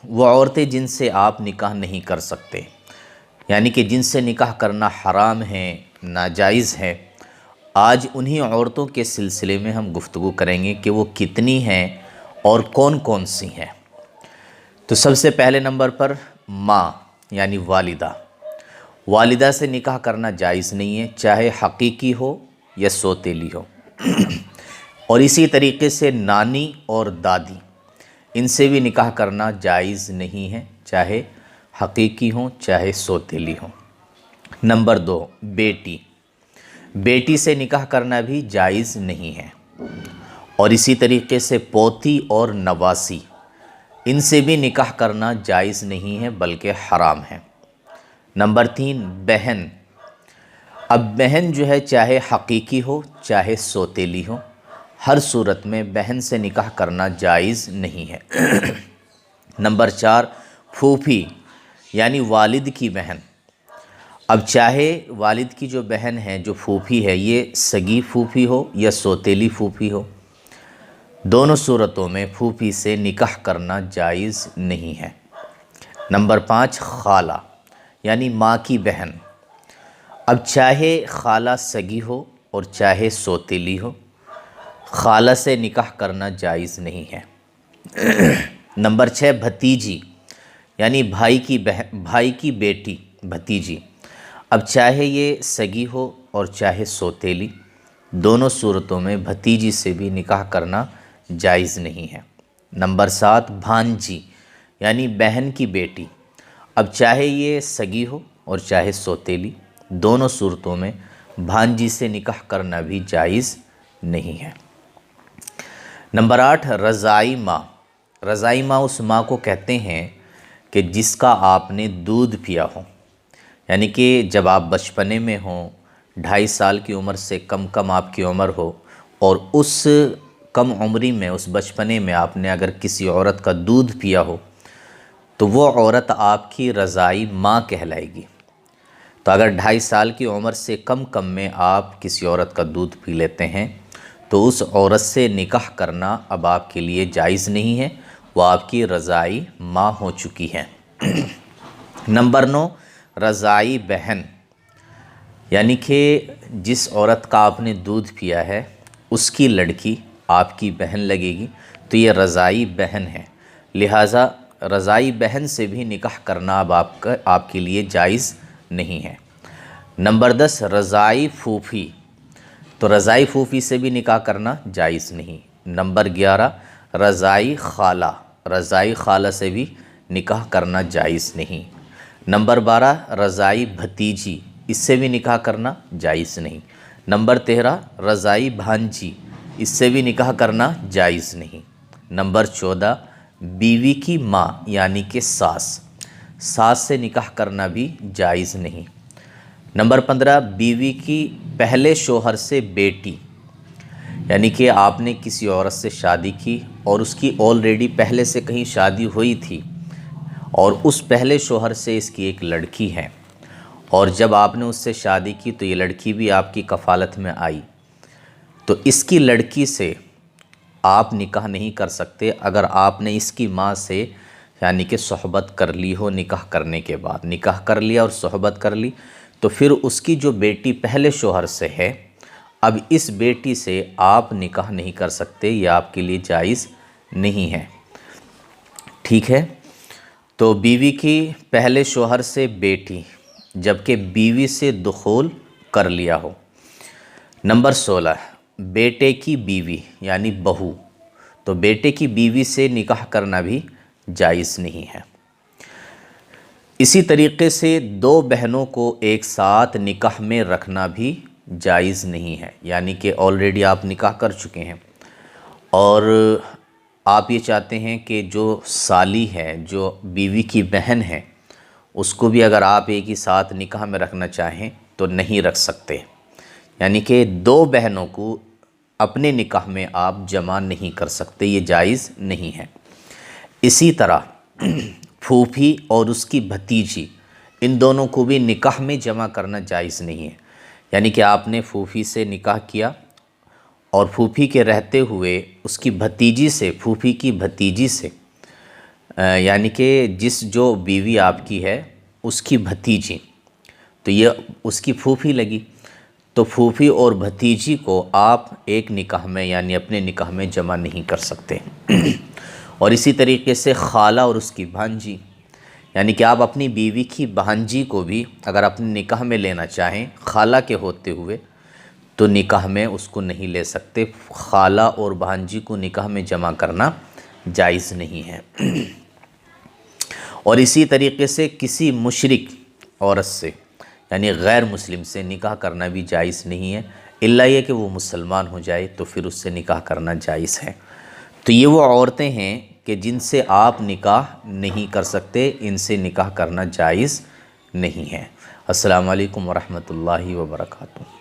وہ عورتیں جن سے آپ نکاح نہیں کر سکتے، یعنی کہ جن سے نکاح کرنا حرام ہے، ناجائز ہے، آج انہی عورتوں کے سلسلے میں ہم گفتگو کریں گے کہ وہ کتنی ہیں اور کون کون سی ہیں۔ تو سب سے پہلے نمبر پر ماں یعنی والدہ۔ والدہ سے نکاح کرنا جائز نہیں ہے، چاہے حقیقی ہو یا سوتیلی ہو۔ اور اسی طریقے سے نانی اور دادی، ان سے بھی نکاح کرنا جائز نہیں ہے، چاہے حقیقی ہوں چاہے سوتیلی ہوں۔ نمبر 2 بیٹی۔ بیٹی سے نکاح کرنا بھی جائز نہیں ہے۔ اور اسی طریقے سے پوتی اور نواسی، ان سے بھی نکاح کرنا جائز نہیں ہے بلکہ حرام ہے۔ نمبر 3 بہن۔ اب بہن جو ہے چاہے حقیقی ہو چاہے سوتیلی ہو، ہر صورت میں بہن سے نکاح کرنا جائز نہیں ہے۔ نمبر 4 پھوپھی یعنی والد کی بہن۔ اب چاہے والد کی جو بہن ہے جو پھوپھی ہے، یہ سگی پھوپھی ہو یا سوتیلی پھوپھی ہو، دونوں صورتوں میں پھوپھی سے نکاح کرنا جائز نہیں ہے۔ نمبر 5 خالہ یعنی ماں کی بہن۔ اب چاہے خالہ سگی ہو اور چاہے سوتیلی ہو، خالہ سے نکاح کرنا جائز نہیں ہے۔ نمبر 6 بھتیجی یعنی بھائی کی بیٹی، بھتیجی۔ اب چاہے یہ سگی ہو اور چاہے سوتیلی، دونوں صورتوں میں بھتیجی سے بھی نکاح کرنا جائز نہیں ہے۔ نمبر 7 بھانجی یعنی بہن کی بیٹی۔ اب چاہے یہ سگی ہو اور چاہے سوتیلی، دونوں صورتوں میں بھانجی سے نکاح کرنا بھی جائز نہیں ہے۔ نمبر 8 رضاعی ماں۔ رضاعی ماں اس ماں کو کہتے ہیں کہ جس کا آپ نے دودھ پیا ہو، یعنی کہ جب آپ بچپنے میں ہوں، 2.5 سال کی عمر سے کم آپ کی عمر ہو، اور اس کم عمری میں، اس بچپنے میں آپ نے اگر کسی عورت کا دودھ پیا ہو تو وہ عورت آپ کی رضاعی ماں کہلائے گی۔ تو اگر 2.5 سال کی عمر سے کم میں آپ کسی عورت کا دودھ پی لیتے ہیں تو اس عورت سے نکاح کرنا اب آپ کے لیے جائز نہیں ہے، وہ آپ کی رضاعی ماں ہو چکی ہے۔ نمبر 9 رضاعی بہن، یعنی کہ جس عورت کا آپ نے دودھ پیا ہے اس کی لڑکی آپ کی بہن لگے گی، تو یہ رضاعی بہن ہے، لہٰذا رضاعی بہن سے بھی نکاح کرنا اب آپ کے لیے جائز نہیں ہے۔ نمبر 10 رضاعی پھوپھی، تو رضاعی پھوپھی سے بھی نکاح کرنا جائز نہیں۔ نمبر 11 رضاعی خالہ، رضاعی خالہ سے بھی نکاح کرنا جائز نہیں۔ نمبر 12 رضاعی بھتیجی، اس سے بھی نکاح کرنا جائز نہیں۔ نمبر 13 رضاعی بھانجی، اس سے بھی نکاح کرنا جائز نہیں۔ نمبر 14 بیوی کی ماں یعنی کہ ساس، ساس سے نکاح کرنا بھی جائز نہیں۔ نمبر 15 بیوی کی پہلے شوہر سے بیٹی، یعنی کہ آپ نے کسی عورت سے شادی کی اور اس کی آلریڈی پہلے سے کہیں شادی ہوئی تھی، اور اس پہلے شوہر سے اس کی ایک لڑکی ہے، اور جب آپ نے اس سے شادی کی تو یہ لڑکی بھی آپ کی کفالت میں آئی، تو اس کی لڑکی سے آپ نکاح نہیں کر سکتے اگر آپ نے اس کی ماں سے یعنی کہ صحبت کر لی ہو۔ نکاح کرنے کے بعد نکاح کر لیا اور صحبت کر لی، تو پھر اس کی جو بیٹی پہلے شوہر سے ہے، اب اس بیٹی سے آپ نکاح نہیں کر سکتے، یہ آپ کے لیے جائز نہیں ہے۔ ٹھیک ہے، تو بیوی کی پہلے شوہر سے بیٹی جبکہ بیوی سے دخول کر لیا ہو۔ نمبر 16 بیٹے کی بیوی یعنی بہو، تو بیٹے کی بیوی سے نکاح کرنا بھی جائز نہیں ہے۔ اسی طریقے سے 2 بہنوں کو ایک ساتھ نکاح میں رکھنا بھی جائز نہیں ہے، یعنی کہ آلریڈی آپ نکاح کر چکے ہیں اور آپ یہ چاہتے ہیں کہ جو سالی ہے، جو بیوی کی بہن ہے، اس کو بھی اگر آپ ایک ہی ساتھ نکاح میں رکھنا چاہیں تو نہیں رکھ سکتے، یعنی کہ 2 بہنوں کو اپنے نکاح میں آپ جمع نہیں کر سکتے، یہ جائز نہیں ہے۔ اسی طرح پھوپھی اور اس کی بھتیجی، ان دونوں کو بھی نکاح میں جمع کرنا جائز نہیں ہے، یعنی کہ آپ نے پھوپھی سے نکاح کیا اور پھوپھی کے رہتے ہوئے اس کی بھتیجی سے، پھوپھی کی بھتیجی سے یعنی کہ جو بیوی آپ کی ہے اس کی بھتیجی، تو یہ اس کی پھوپھی لگی، تو پھوپھی اور بھتیجی کو آپ ایک نکاح میں یعنی اپنے نکاح میں جمع نہیں کر سکتے۔ اور اسی طریقے سے خالہ اور اس کی بھانجی، یعنی کہ آپ اپنی بیوی کی بھانجی کو بھی اگر اپنے نکاح میں لینا چاہیں خالہ کے ہوتے ہوئے تو نکاح میں اس کو نہیں لے سکتے۔ خالہ اور بھانجی کو نکاح میں جمع کرنا جائز نہیں ہے۔ اور اسی طریقے سے کسی مشرک عورت سے یعنی غیر مسلم سے نکاح کرنا بھی جائز نہیں ہے، الا یہ کہ وہ مسلمان ہو جائے تو پھر اس سے نکاح کرنا جائز ہے۔ تو یہ وہ عورتیں ہیں کہ جن سے آپ نکاح نہیں کر سکتے، ان سے نکاح کرنا جائز نہیں ہے۔ السلام علیکم ورحمۃ اللہ وبرکاتہ۔